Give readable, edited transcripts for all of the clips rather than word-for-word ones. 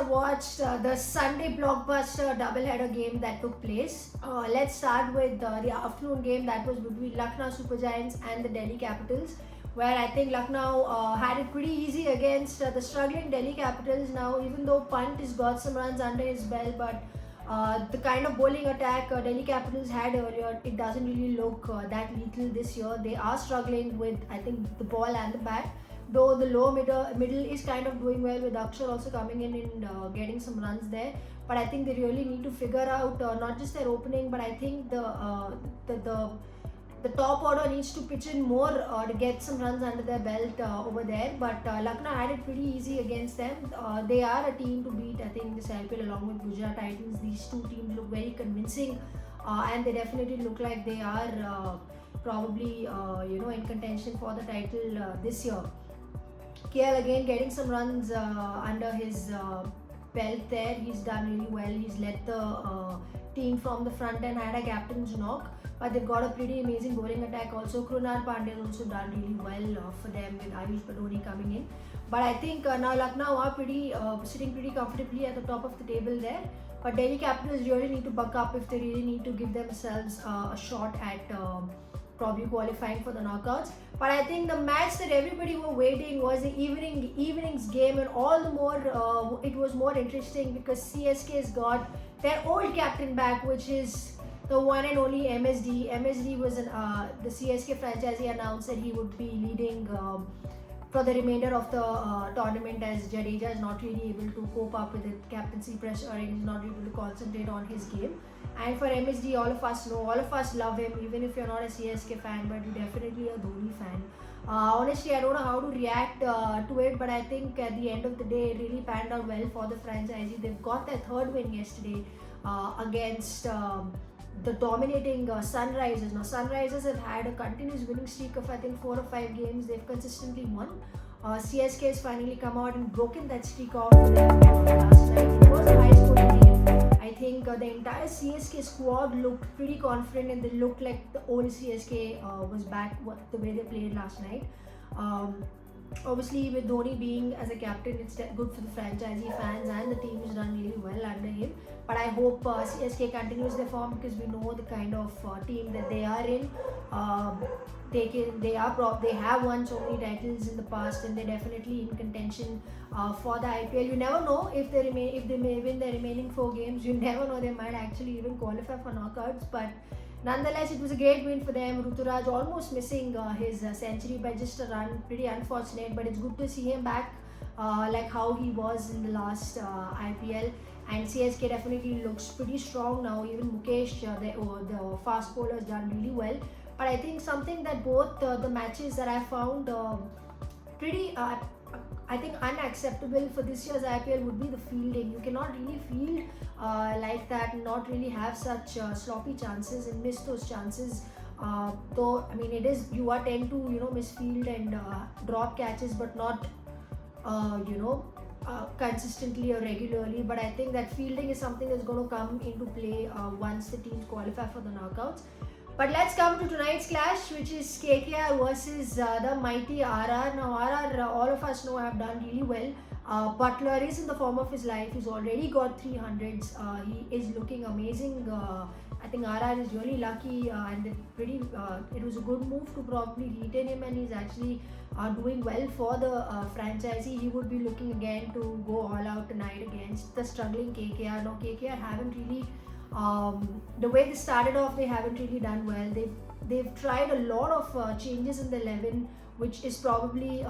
have watched the Sunday blockbuster doubleheader game that took place. Let's start with the afternoon game that was between Lucknow Super Giants and the Delhi Capitals, where I think Lucknow had it pretty easy against the struggling Delhi Capitals. Now, even though Punt has got some runs under his belt, but the kind of bowling attack Delhi Capitals had earlier, it doesn't really look that lethal this year. They are struggling with, I think, the ball and the bat. Though the low middle is kind of doing well, with Akshar also coming in and getting some runs there. But I think they really need to figure out not just their opening, but I think the top order needs to pitch in more to get some runs under their belt over there. But Lucknow had it pretty easy against them. They are a team to beat, I think, this IPL along with Gujarat Titans. These two teams look very convincing and they definitely look like they are probably in contention for the title this year. KL again getting some runs under his belt there. He's done really well. He's led the team from the front and had a captain's knock. But they've got a pretty amazing bowling attack also. Krunal Pandya has also done really well for them with Ayush Badoni coming in. But I think now Lucknow are sitting pretty comfortably at the top of the table there. But Delhi Capitals really need to buck up if they really need to give themselves a shot at probably qualifying for the knockouts. But I think the match that everybody were waiting was the evening's game, and all the more it was more interesting because CSK's got their old captain back, which is the one and only MSD. MSD was the CSK franchisee announced that he would be leading for the remainder of the tournament, as Jadeja is not really able to cope up with the captaincy pressure and is not able to concentrate on his game. And for MSD, all of us know, all of us love him, even if you're not a CSK fan, but you're definitely a Dhoni fan. Honestly, I don't know how to react to it, but I think at the end of the day, it really panned out well for the franchisee. They've got their third win yesterday against the dominating Sunrisers. Now, Sunrisers have had a continuous winning streak of I think 4 or 5 games. They've consistently won. CSK has finally come out and broken that streak off for them last night. It was a high scoring game. I think the entire CSK squad looked pretty confident and they looked like the old CSK was back the way they played last night. Obviously, with Dhoni being as a captain, it's good for the franchisee fans and the team has done really well under him. But I hope CSK continues their form because we know the kind of team that they are in. They have won so many titles in the past and they're definitely in contention for the IPL. You never know if they may win their remaining 4 games. You never know, they might actually even qualify for knockouts. But nonetheless, it was a great win for them. Ruturaj almost missing his century by just a run. Pretty unfortunate, but it's good to see him back like how he was in the last IPL. And CSK definitely looks pretty strong now. Even Mukesh, the fast bowler, has done really well. But I think something that both the matches that I found pretty I think unacceptable for this year's IPL would be the fielding. You cannot really field like that and not really have such sloppy chances and miss those chances. Though I mean, you are tend to misfield and drop catches, but not consistently or regularly. But I think that fielding is something that's going to come into play once the teams qualify for the knockouts. But let's come to tonight's clash, which is KKR versus the mighty RR. Now RR, all of us know, have done really well. Butler is in the form of his life. He's already got 300s. He is looking amazing. I think RR is really lucky and it was a good move to probably retain him, and he's actually doing well for the franchisee. He would be looking again to go all out tonight against the struggling KKR. Now KKR haven't really the way they started off, they haven't really done well. They've tried a lot of changes in the 11, which is probably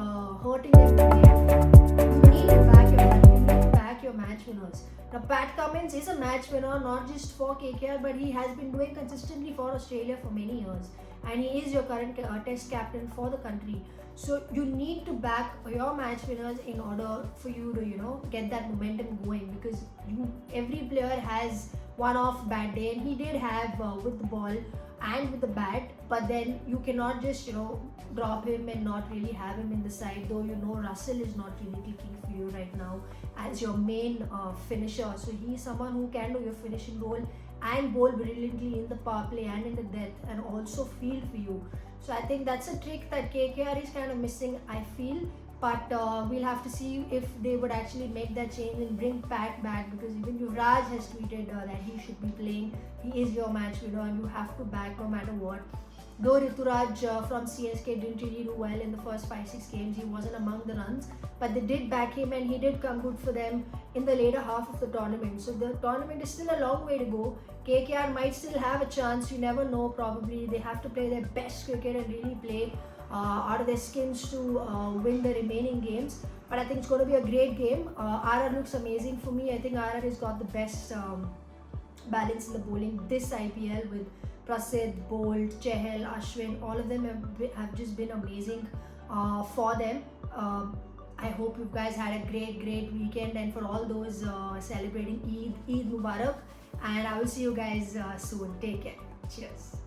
hurting them. You need to back your match winners. Now Pat Cummins is a match winner, not just for KKR, but he has been doing consistently for Australia for many years, and he is your current test captain for the country. So you need to back your match winners in order for you to get that momentum going, because every player has one-off bad day, and he did have with the ball and with the bat. But then you cannot just drop him and not really have him in the side. Though Russell is not really clicking for you right now as your main finisher. So he's someone who can do your finishing role and bowl brilliantly in the power play and in the death, and also field for you. So I think that's a trick that KKR is kind of missing, I feel. But we'll have to see if they would actually make that change and bring Pat back, because even Yuvraj has tweeted that he should be playing. He is your match winner and you have to back no matter what. Though Rituraj from CSK didn't really do well in the first 5-6 games, he wasn't among the runs, but they did back him and he did come good for them in the later half of the tournament. So the tournament is still a long way to go. KKR might still have a chance, you never know. Probably they have to play their best cricket and really play out of their skins to win the remaining games. But I think it's going to be a great game. RR looks amazing for me. I think RR has got the best balance in the bowling this IPL with Prasidh, Bolt, Chahal, Ashwin. All of them have just been amazing for them. I hope you guys had a great weekend, and for all those celebrating Eid Mubarak, and I will see you guys soon. Take care. Cheers.